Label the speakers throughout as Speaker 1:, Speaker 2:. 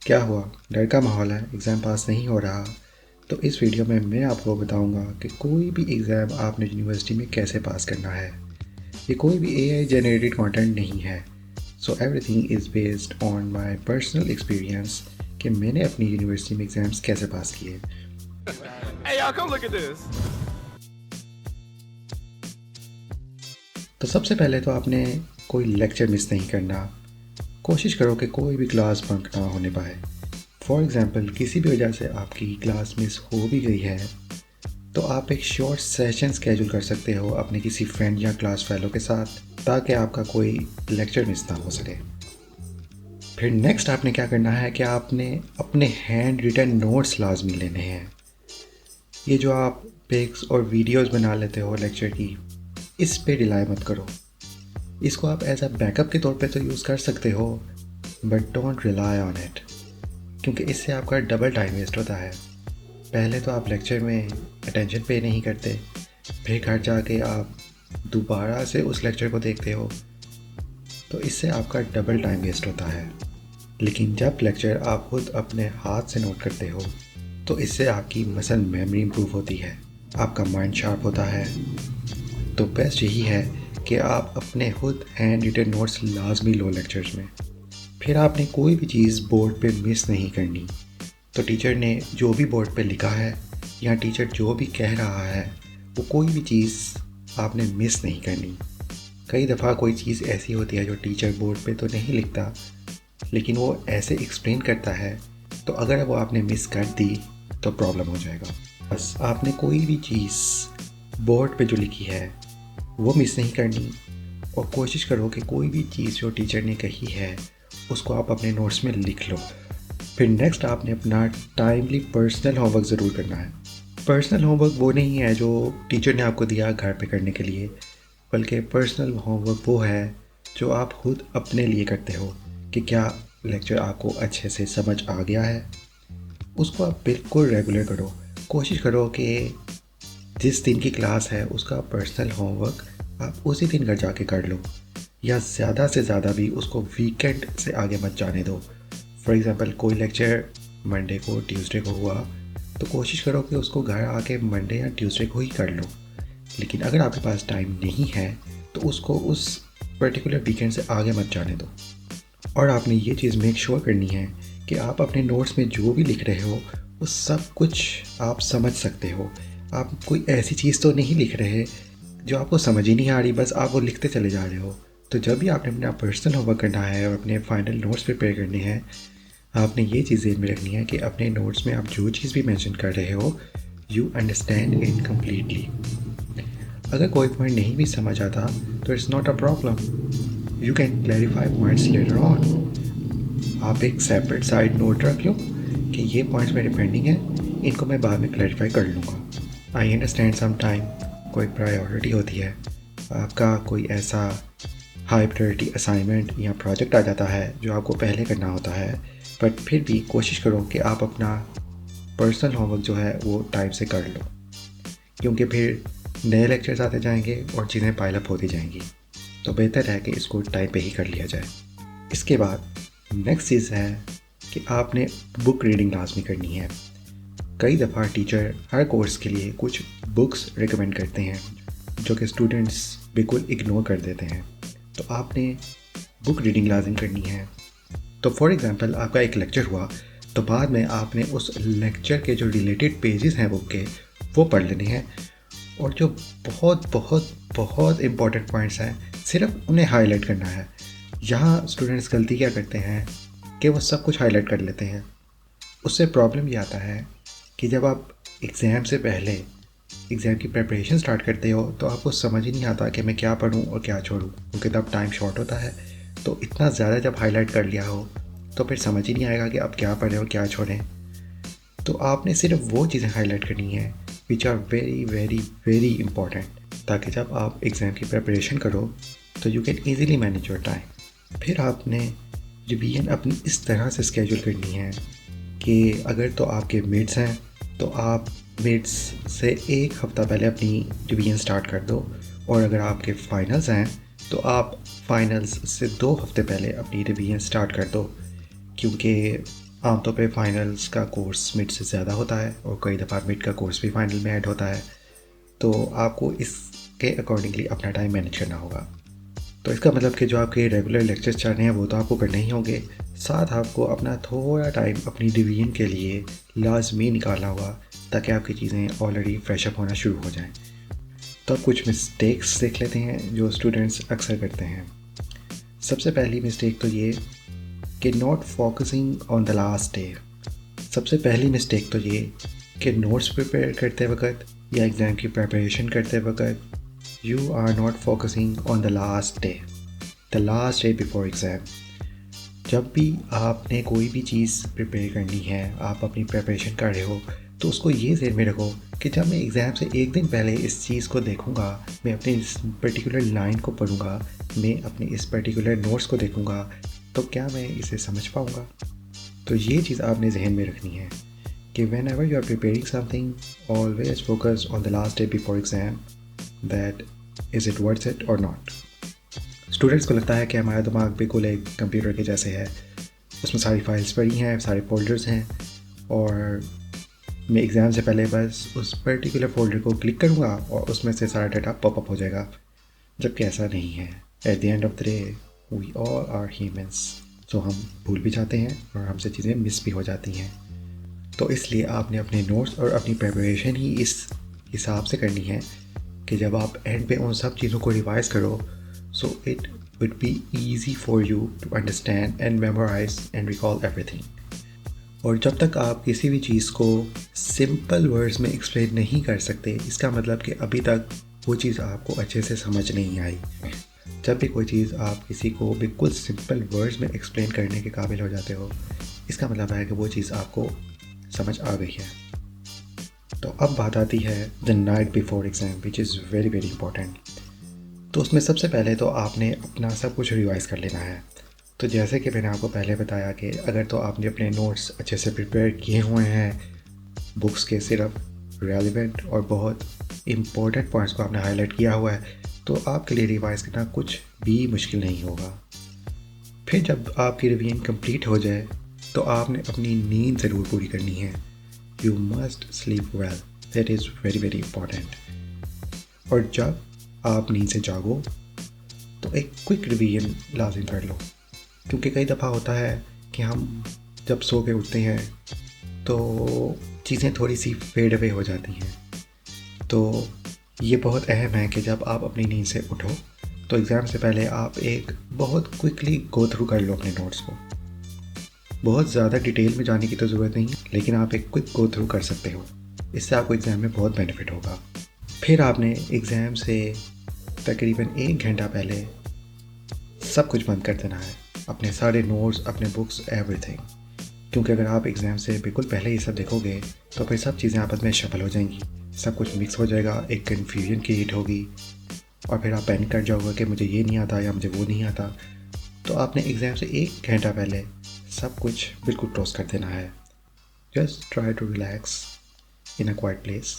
Speaker 1: क्या हुआ? डर का माहौल है, एग्ज़ाम पास नहीं हो रहा। तो इस वीडियो में मैं आपको बताऊंगा कि कोई भी एग्ज़ाम आपने यूनिवर्सिटी में कैसे पास करना है। ये कोई भी एआई जनरेटेड कंटेंट नहीं है। So everything is based on my personal experience कि मैंने अपनी यूनिवर्सिटी में एग्ज़ाम्स कैसे पास किए।
Speaker 2: Hey, y'all, come look at this.
Speaker 1: तो सबसे पहले तो आपने कोई लेक्चर मिस नहीं करना। कोशिश करो कि कोई भी क्लास बंक ना होने पाए। फॉर एग्ज़ाम्पल किसी भी वजह से आपकी क्लास मिस हो भी गई है तो आप एक शॉर्ट सेशन स्केड्यूल कर सकते हो अपने किसी फ्रेंड या क्लास फेलो के साथ, ताकि आपका कोई लेक्चर मिस ना हो सके। फिर नेक्स्ट आपने क्या करना है कि आपने अपने हैंड रिटन नोट्स लाजमी लेने हैं। ये जो आप पिक्स और वीडियोस बना लेते हो लेक्चर की, इस पे रिलाई मत करो। इसको आप एज अ बैकअप के तौर पे तो यूज़ कर सकते हो, but don't rely on it, क्योंकि इससे आपका डबल टाइम वेस्ट होता है। पहले तो आप लेक्चर में अटेंशन पे नहीं करते, फिर घर जाके आप दोबारा से उस लेक्चर को देखते हो, तो इससे आपका डबल टाइम वेस्ट होता है। लेकिन जब लेक्चर आप खुद अपने हाथ से नोट करते हो तो इससे आपकी मसल मेमोरी इम्प्रूव होती है, आपका माइंड शार्प होता है। तो बेस्ट यही है कि आप अपने खुद हैंड रिटन नोट्स लाजमी लो लेक्चर्स में। फिर आपने कोई भी चीज़ बोर्ड पे मिस नहीं करनी। तो टीचर ने जो भी बोर्ड पे लिखा है या टीचर जो भी कह रहा है, वो कोई भी चीज़ आपने मिस नहीं करनी। कई दफ़ा कोई चीज़ ऐसी होती है जो टीचर बोर्ड पे तो नहीं लिखता, लेकिन वो ऐसे एक्सप्लेन करता है, तो अगर वो आपने मिस कर दी तो प्रॉब्लम हो जाएगा। बस आपने कोई भी चीज़ बोर्ड पे जो लिखी है वो मिस नहीं करनी, और कोशिश करो कि कोई भी चीज़ जो टीचर ने कही है उसको आप अपने नोट्स में लिख लो। फिर नेक्स्ट आपने अपना टाइमली पर्सनल होमवर्क ज़रूर करना है। पर्सनल होमवर्क वो नहीं है जो टीचर ने आपको दिया घर पे करने के लिए, बल्कि पर्सनल होमवर्क वो है जो आप खुद अपने लिए करते हो कि क्या लेक्चर आपको अच्छे से समझ आ गया है। उसको आप बिल्कुल रेगुलर करो। कोशिश करो कि जिस दिन की क्लास है उसका पर्सनल होमवर्क आप उसी दिन घर जाके कर लो, या ज़्यादा से ज़्यादा भी उसको वीकेंड से आगे मत जाने दो। फॉर एग्ज़ाम्पल कोई लेक्चर मंडे को ट्यूसडे को हुआ, तो कोशिश करो कि उसको घर आके मंडे या ट्यूसडे को ही कर लो। लेकिन अगर आपके पास टाइम नहीं है तो उसको उस पर्टिकुलर वीकेंड से आगे मत जाने दो। और आपने ये चीज़ मेक श्योर करनी है कि आप अपने नोट्स में जो भी लिख रहे हो वो सब कुछ आप समझ सकते हो। आप कोई ऐसी चीज़ तो नहीं लिख रहे जो आपको समझ ही नहीं आ रही, बस आप वो लिखते चले जा रहे हो। तो जब भी आपने अपना पर्सनल होमवर्क करना है और अपने फाइनल नोट्स प्रिपेयर करने हैं, आपने ये चीज़ ध्यान में रखनी है कि अपने नोट्स में आप जो चीज़ भी मेंशन कर रहे हो, यू अंडरस्टैंड इट कम्प्लीटली। अगर कोई पॉइंट नहीं भी समझ आता तो it's not a problem, you can clarify points later on. आप एक सेपरेट साइड नोट रख लो कि ये पॉइंट्स मेरे पेंडिंग हैं, इनको मैं बाद में क्लैरिफाई कर लूँगा। आई अंडरस्टैंड सम टाइम कोई प्रायोरिटी होती है, आपका कोई ऐसा हाई प्रायोरिटी असाइनमेंट या प्रोजेक्ट आ जाता है जो आपको पहले करना होता है, बट फिर भी कोशिश करो कि आप अपना पर्सनल होमवर्क जो है वो टाइम से कर लो, क्योंकि फिर नए लेक्चर्स आते जाएंगे और चीज़ें पाइलअप होती जाएंगी। तो बेहतर है कि इसको टाइम पे ही कर लिया जाए। इसके बाद नेक्स्ट चीज़ है कि आपने बुक रीडिंग लाजमी करनी है। कई दफ़ा टीचर हर कोर्स के लिए कुछ बुक्स रिकमेंड करते हैं जो कि स्टूडेंट्स बिल्कुल इग्नोर कर देते हैं, तो आपने बुक रीडिंग लाजिम करनी है। तो फॉर एग्ज़ाम्पल आपका एक लेक्चर हुआ, तो बाद में आपने उस लेक्चर के जो रिलेटेड पेजेस हैं बुक के, वो पढ़ लेने हैं, और जो बहुत बहुत बहुत इम्पॉर्टेंट पॉइंट्स हैं सिर्फ उन्हें हाईलाइट करना है। यहाँ स्टूडेंट्स गलती क्या करते हैं कि वो सब कुछ हाईलाइट कर लेते हैं। उससे प्रॉब्लम ये आता है कि जब आप एग्ज़ाम से पहले एग्ज़ाम की प्रिपरेशन स्टार्ट करते हो तो आपको समझ ही नहीं आता कि मैं क्या पढूं और क्या छोड़ूं, क्योंकि तब टाइम शॉर्ट होता है। तो इतना ज़्यादा जब हाईलाइट कर लिया हो तो फिर समझ ही नहीं आएगा कि आप क्या पढ़ें और क्या छोड़ें। तो आपने सिर्फ वो चीज़ें हाईलाइट करनी है which are very very very important, ताकि जब आप एग्ज़ाम की प्रिपरेशन करो तो you can easily manage your time. फिर आपने रिवीजन अपनी इस तरह से स्केड्यूल करनी है कि अगर तो आपके मिड्स हैं तो आप मिड्स से एक हफ़्ता पहले अपनी रिवीजन स्टार्ट कर दो, और अगर आपके फाइनल्स हैं तो आप फाइनल्स से 2 हफ्ते पहले अपनी रिवीजन स्टार्ट कर दो, क्योंकि आमतौर पे फाइनल्स का कोर्स मिड से ज़्यादा होता है और कई दफ़ा मिड का कोर्स भी फाइनल में ऐड होता है, तो आपको इसके अकॉर्डिंगली अपना टाइम मैनेज करना होगा। तो इसका मतलब कि जो आपके रेगुलर लेक्चर्स चल रहे हैं वो तो आपको करने ही होंगे, साथ आपको अपना थोड़ा टाइम अपनी रिवीजन के लिए लाजमी निकालना होगा ताकि आपकी चीज़ें ऑलरेडी फ्रेशअप होना शुरू हो जाएं। तो अब कुछ मिस्टेक्स देख लेते हैं जो स्टूडेंट्स अक्सर करते हैं। सबसे पहली मिस्टेक तो ये कि not focusing on the last day. सबसे पहली मिस्टेक तो ये कि नोट्स प्रिपेयर करते वक्त या एग्ज़ाम की प्रिपरेशन करते वक्त you are not focusing on the last day before exam. जब भी आपने कोई भी चीज़ प्रिपेयर करनी है, आप अपनी प्रिपरेशन कर रहे हो, तो उसको ये ज़हन में रखो कि जब मैं एग्ज़ाम से एक दिन पहले इस चीज़ को देखूँगा, मैं अपनी इस पर्टिकुलर लाइन को पढ़ूँगा, मैं अपने इस पर्टिकुलर नोट्स को देखूँगा, तो क्या मैं इसे समझ पाऊँगा। तो ये चीज़ आपने जहन में रखनी है कि whenever you are preparing something, always focus on the last day before exam, that is it worth it और नॉट। स्टूडेंट्स को लगता है कि हमारा दिमाग बिल्कुल एक कंप्यूटर के जैसे है, उसमें सारी फाइल्स पड़ी हैं, सारे फोल्डर्स हैं, और मैं एग्ज़ाम से पहले बस उस पर्टिकुलर फोल्डर को क्लिक करूँगा और उसमें से सारा डाटा पॉपअप हो जाएगा, जबकि ऐसा नहीं है। At the end of the day we all are humans, तो हम भूल भी जाते हैं और हमसे चीज़ें मिस भी हो जाती हैं। तो इसलिए आपने अपने नोट्स और अपनी प्रिपरेशन ही इस हिसाब से करनी है कि जब आप एंड पे उन सब चीज़ों को रिवाइज़ करो, so it would be easy for you to understand and memorise and recall everything. और जब तक आप किसी भी चीज़ को सिंपल वर्ड्स में एक्सप्लेन नहीं कर सकते, इसका मतलब कि अभी तक वो चीज़ आपको अच्छे से समझ नहीं आई। जब भी कोई चीज़ आप किसी को बिल्कुल सिंपल वर्ड्स में एक्सप्लेन करने के काबिल हो जाते हो, इसका मतलब है कि वो चीज़ आपको समझ आ गई है। तो अब बात आती है the night before exam, which is very very important. तो उसमें सबसे पहले तो आपने अपना सब कुछ रिवाइज़ कर लेना है। तो जैसे कि मैंने आपको पहले बताया कि अगर तो आपने अपने नोट्स अच्छे से प्रिपेयर किए हुए हैं, बुक्स के सिर्फ रेलिवेंट और बहुत इम्पोर्टेंट पॉइंट्स को आपने हाईलाइट किया हुआ है, तो आपके लिए रिवाइज़ करना कुछ भी मुश्किल नहीं होगा। फिर जब आपकी रिवीजन कंप्लीट हो जाए तो आपने अपनी नींद ज़रूर पूरी करनी है। You must sleep well, that is very very important. और जब आप नींद से जागो तो एक क्विक रिवीजन लाजिम कर लो, क्योंकि कई दफ़ा होता है कि हम जब सो के उठते हैं तो चीज़ें थोड़ी सी फेड अवे हो जाती हैं। तो ये बहुत अहम है कि जब आप अपनी नींद से उठो तो एग्ज़ाम से पहले आप एक बहुत क्विकली गो थ्रू कर लो अपने नोट्स को। बहुत ज़्यादा डिटेल में जाने की तो ज़रूरत नहीं, लेकिन आप एक क्विक गो थ्रू कर सकते हो। इससे आपको एग्ज़ाम में बहुत बेनिफिट होगा। फिर आपने एग्ज़ाम से तकरीबन 1 घंटा पहले सब कुछ बंद कर देना है, अपने सारे नोट्स, अपने बुक्स, एवरीथिंग। क्योंकि अगर आप एग्ज़ाम से बिल्कुल पहले ये सब देखोगे तो फिर सब चीज़ें आपस में शफल हो जाएंगी, सब कुछ मिक्स हो जाएगा, एक कन्फ्यूजन क्रिएट होगी और फिर आप पैनिक कर जाओगे कि मुझे ये नहीं आता या मुझे वो नहीं आता। तो आपने एग्ज़ाम से 1 घंटा पहले सब कुछ बिल्कुल क्लोज कर देना है। Just try to relax in a quiet place,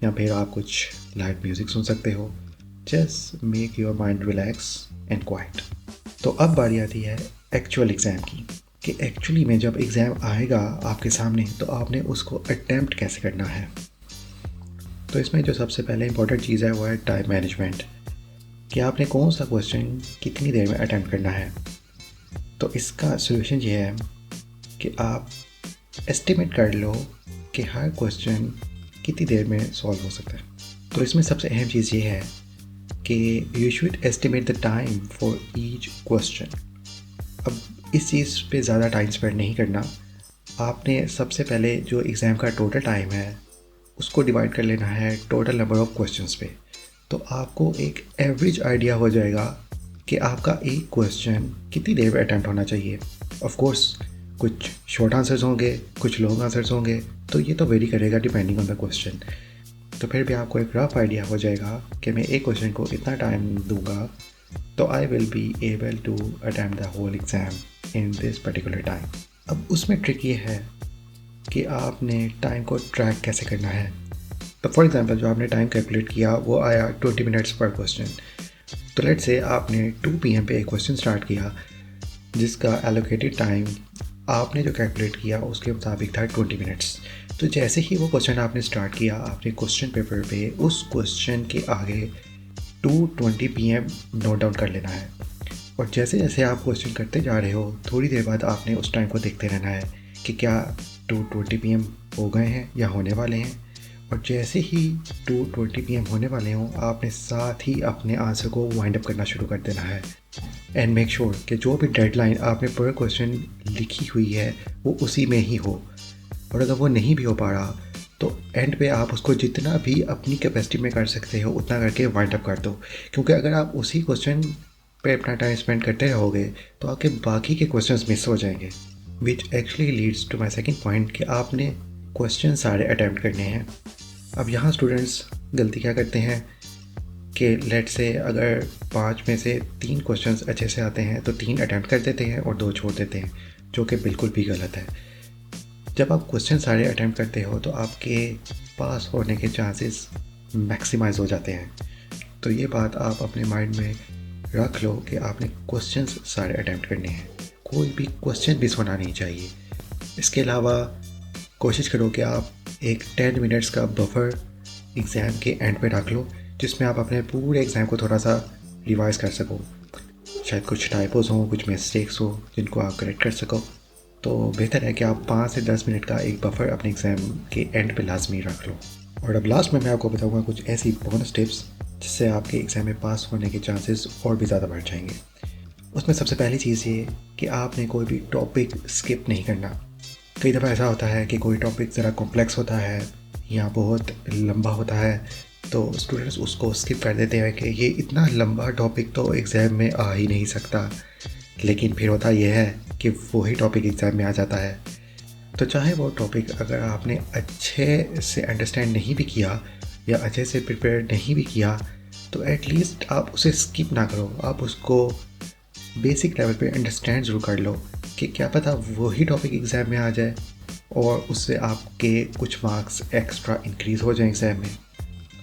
Speaker 1: या फिर आप कुछ लाइट म्यूज़िक सुन सकते हो। Just make your mind relax and quiet. तो अब बारी आती है एक्चुअल एग्ज़ाम की, कि एक्चुअली में जब एग्ज़ाम आएगा आपके सामने तो आपने उसको अटैम्प्ट कैसे करना है। तो इसमें जो सबसे पहले इंपॉर्टेंट चीज़ है वो है टाइम मैनेजमेंट, कि आपने कौन सा क्वेश्चन कितनी देर में अटैम्प्ट करना है। तो इसका सलूशन ये है कि आप एस्टिमेट कर लो कि हर क्वेश्चन कितनी देर में सॉल्व हो सकता है। तो इसमें सबसे अहम चीज़ ये है कि you should estimate the time for each question. अब इस चीज़ पे ज़्यादा टाइम स्पेंड नहीं करना, आपने सबसे पहले जो एग्ज़ाम का टोटल टाइम है उसको डिवाइड कर लेना है टोटल नंबर ऑफ़ क्वेश्चंस पे। तो आपको एक एवरेज आइडिया हो जाएगा कि आपका एक क्वेश्चन कितनी देर में अटैम्प्ट होना चाहिए। ऑफ कोर्स कुछ शॉर्ट आंसर्स होंगे, कुछ लॉन्ग आंसर्स होंगे, तो ये तो वेरी करेगा डिपेंडिंग ऑन द क्वेश्चन। तो फिर भी आपको एक रफ आइडिया हो जाएगा कि मैं एक क्वेश्चन को इतना टाइम दूंगा तो I will be able to attempt the whole exam in this particular time. अब उसमें ट्रिक ये है कि आपने टाइम को ट्रैक कैसे करना है। तो फॉर एग्जांपल जो आपने टाइम कैलकुलेट किया वो आया 20 मिनट्स पर क्वेश्चन। तो लेट्स से आपने 2 PM पे एक क्वेश्चन स्टार्ट किया जिसका एलोकेटेड टाइम आपने जो कैलकुलेट किया उसके मुताबिक था 20 मिनट्स। तो जैसे ही वो क्वेश्चन आपने स्टार्ट किया, आपने क्वेश्चन पेपर पे उस क्वेश्चन के आगे 2:20 PM नोट डाउन कर लेना है। और जैसे जैसे आप क्वेश्चन करते जा रहे हो, थोड़ी देर बाद आपने उस टाइम को देखते रहना है कि क्या 2:20 PM हो गए हैं या होने वाले हैं। और जैसे ही 2:20 PM होने वाले हों, आपने साथ ही अपने आंसर को वाइंड अप करना शुरू कर देना है। एंड मेक श्योर कि जो भी डेडलाइन आपने पर क्वेश्चन लिखी हुई है वो उसी में ही हो। और अगर वो नहीं भी हो पा रहा तो एंड पे आप उसको जितना भी अपनी कैपेसिटी में कर सकते हो उतना करके वाइंड अप कर दो। क्योंकि अगर आप उसी क्वेश्चन पे अपना टाइम स्पेंड करते रहोगे तो आपके बाकी के क्वेश्चंस मिस हो जाएंगे। Which actually leads to my second point कि आपने क्वेश्चन सारे अटैम्प्ट करने हैं। अब यहाँ स्टूडेंट्स गलती क्या करते हैं कि लेट से अगर 5 में से 3 क्वेश्चंस अच्छे से आते हैं तो 3 अटैम्प्ट कर देते हैं और 2 छोड़ देते हैं, जो कि बिल्कुल भी गलत है। जब आप क्वेश्चन सारे अटैम्प्ट करते हो तो आपके पास होने के चांसेस मैक्सिमाइज हो जाते हैं। तो ये बात आप अपने माइंड में रख लो कि आपने क्वेश्चंस सारे अटैम्प्ट करने हैं, कोई भी क्वेश्चन मिस होना नहीं चाहिए। इसके अलावा कोशिश करो कि आप एक 10 मिनट्स का बफर एग्ज़ाम के एंड पे रख लो, जिसमें आप अपने पूरे एग्ज़ाम को थोड़ा सा रिवाइज कर सको। शायद कुछ टाइपोज हों, कुछ मिस्टेक्स हो जिनको आप करेक्ट कर सको। तो बेहतर है कि आप 5 से 10 मिनट का एक बफर अपने एग्ज़ाम के एंड पे लाजमी रख लो। और अब लास्ट में मैं आपको बताऊंगा कुछ ऐसी बोनस टिप्स जिससे आपके एग्ज़ाम में पास होने के चांसेस और भी ज़्यादा बढ़ जाएंगे। उसमें सबसे पहली चीज़ ये कि आपने कोई भी टॉपिक स्किप नहीं करना। कई दफ़ा ऐसा होता है कि कोई टॉपिक ज़रा कॉम्प्लेक्स होता है या बहुत लंबा होता है, तो स्टूडेंट्स उसको स्किप कर देते हैं कि ये इतना लंबा टॉपिक तो एग्ज़ाम में आ ही नहीं सकता। लेकिन फिर होता यह है कि वही टॉपिक एग्ज़ाम में आ जाता है। तो चाहे वो टॉपिक अगर आपने अच्छे से अंडरस्टैंड नहीं भी किया या अच्छे से प्रिपेयर नहीं भी किया, तो एटलीस्ट आप उसे स्किप ना करो। आप उसको बेसिक लेवल पे अंडरस्टैंड ज़रूर कर लो कि क्या पता वही टॉपिक एग्ज़ाम में आ जाए और उससे आपके कुछ मार्क्स एक्स्ट्रा इंक्रीज़ हो जाए एग्ज़ाम में।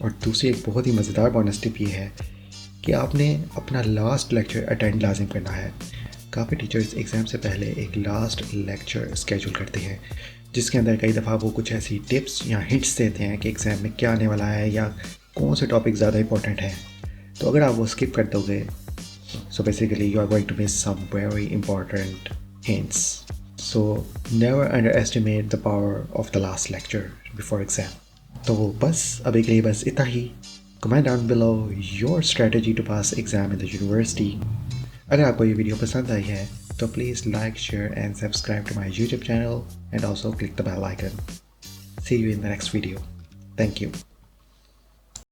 Speaker 1: और दूसरी एक बहुत ही मज़ेदार बोनस टिप ये है कि आपने अपना लास्ट लेक्चर अटेंड लाजिम करना है। काफ़ी टीचर्स एग्ज़ाम से पहले एक लास्ट लेक्चर स्केड्यूल करते हैं, जिसके अंदर कई दफ़ा वो कुछ ऐसी टिप्स या हिंट्स देते हैं कि एग्ज़ाम में क्या आने वाला है या कौन से टॉपिक ज़्यादा इंपॉर्टेंट है। तो अगर आप वो स्किप कर दोगे, so basically you are going to miss some very important hints. So never underestimate the power of the last lecture before exam. तो बस अभी के लिए बस इतना ही। Comment down below your strategy to pass exam in the university. अगर आपको ये वीडियो पसंद आई है तो please like, share and subscribe to my YouTube channel and also click the bell icon. See you in the next video. Thank you.